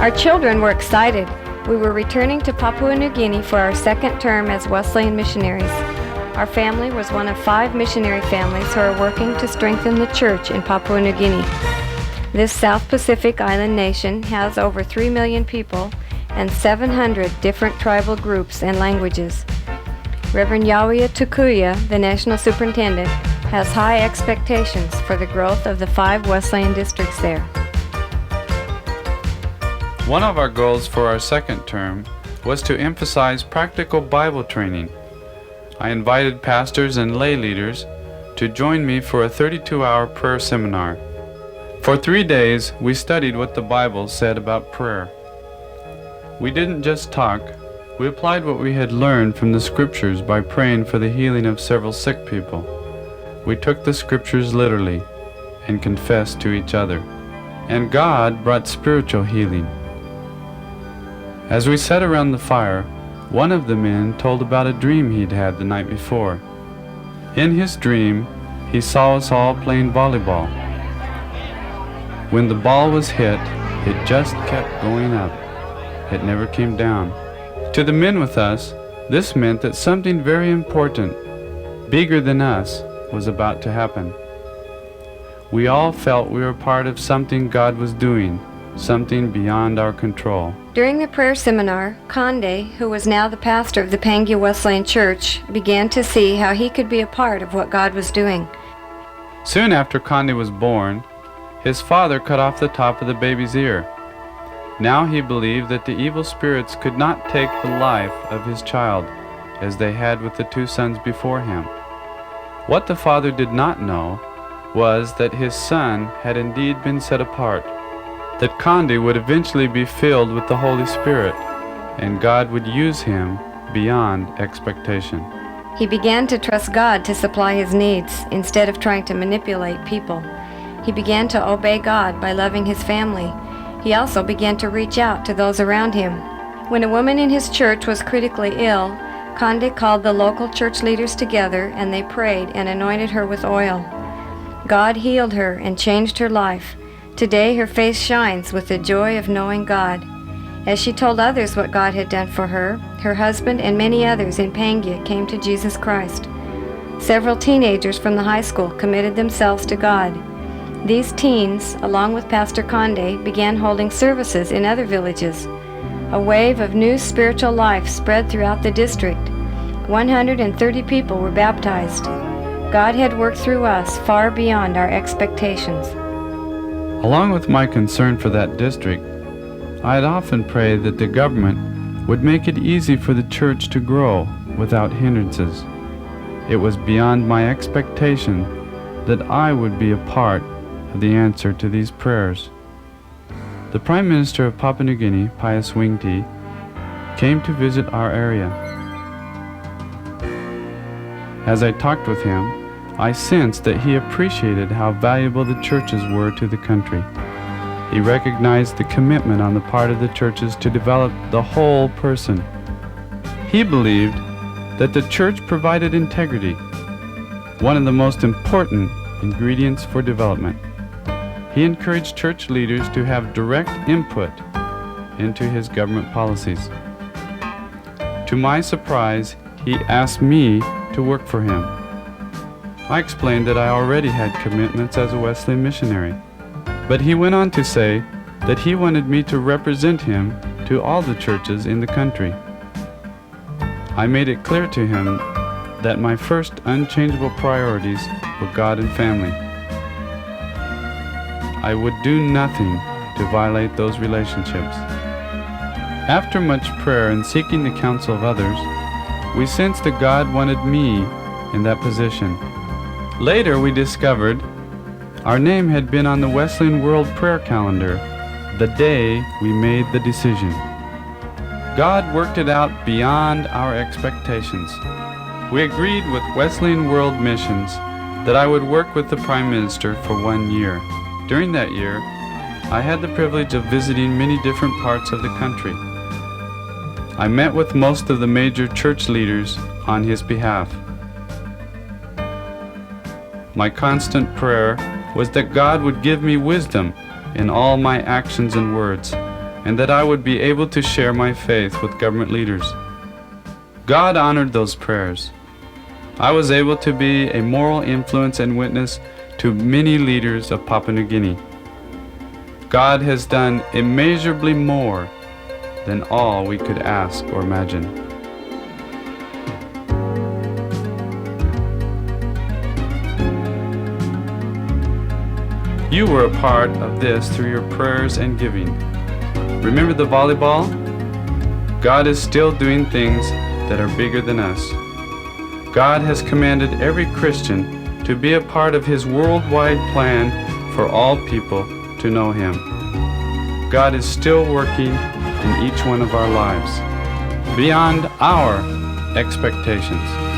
Our children were excited. We were returning to Papua New Guinea for our second term as Wesleyan missionaries. Our family was one of 5 missionary families who are working to strengthen the church in Papua New Guinea. This South Pacific island nation has over 3 million people and 700 different tribal groups and languages. Reverend Yawia Tukuya, the National Superintendent, has high expectations for the growth of the 5 Wesleyan districts there. One of our goals for our second term was to emphasize practical Bible training. I invited pastors and lay leaders to join me for a 32-hour prayer seminar. For 3 days, we studied what the Bible said about prayer. We didn't just talk, we applied what we had learned from the Scriptures by praying for the healing of several sick people. We took the Scriptures literally and confessed to each other, and God brought spiritual healing. As we sat around the fire, one of the men told about a dream he'd had the night before. In his dream, he saw us all playing volleyball. When the ball was hit, it just kept going up. It never came down. To the men with us, this meant that something very important, bigger than us, was about to happen. We all felt we were part of something God was doing, something beyond our control. During the prayer seminar, Conde, who was now the pastor of the Pangia Wesleyan Church, began to see how he could be a part of what God was doing. Soon after Conde was born, his father cut off the top of the baby's ear. Now he believed that the evil spirits could not take the life of his child, as they had with the 2 sons before him. What the father did not know was that his son had indeed been set apart, that Conde would eventually be filled with the Holy Spirit, and God would use him beyond expectation. He began to trust God to supply his needs instead of trying to manipulate people. He began to obey God by loving his family. He also began to reach out to those around him. When a woman in his church was critically ill, Conde called the local church leaders together and they prayed and anointed her with oil. God healed her and changed her life. Today her face shines with the joy of knowing God. As she told others what God had done for her, her husband and many others in Pangia came to Jesus Christ. Several teenagers from the high school committed themselves to God. These teens, along with Pastor Conde, began holding services in other villages. A wave of new spiritual life spread throughout the district. 130 people were baptized. God had worked through us far beyond our expectations. Along with my concern for that district, I had often prayed that the government would make it easy for the church to grow without hindrances. It was beyond my expectation that I would be a part of the answer to these prayers. The Prime Minister of Papua New Guinea, Pius Wingti, came to visit our area. As I talked with him, I sensed that he appreciated how valuable the churches were to the country. He recognized the commitment on the part of the churches to develop the whole person. He believed that the church provided integrity, one of the most important ingredients for development. He encouraged church leaders to have direct input into his government policies. To my surprise, he asked me to work for him. I explained that I already had commitments as a Wesleyan missionary, but he went on to say that he wanted me to represent him to all the churches in the country. I made it clear to him that my first unchangeable priorities were God and family. I would do nothing to violate those relationships. After much prayer and seeking the counsel of others, we sensed that God wanted me in that position. Later we discovered our name had been on the Wesleyan World Prayer Calendar the day we made the decision. God worked it out beyond our expectations. We agreed with Wesleyan World Missions that I would work with the Prime Minister for 1 year. During that year, I had the privilege of visiting many different parts of the country. I met with most of the major church leaders on his behalf. My constant prayer was that God would give me wisdom in all my actions and words. and that I would be able to share my faith with government leaders. God honored those prayers. I was able to be a moral influence and witness to many leaders of Papua New Guinea. God has done immeasurably more than all we could ask or imagine. You were a part of this through your prayers and giving. Remember the volleyball? God is still doing things that are bigger than us. God has commanded every Christian to be a part of His worldwide plan for all people to know Him. God is still working in each one of our lives, beyond our expectations.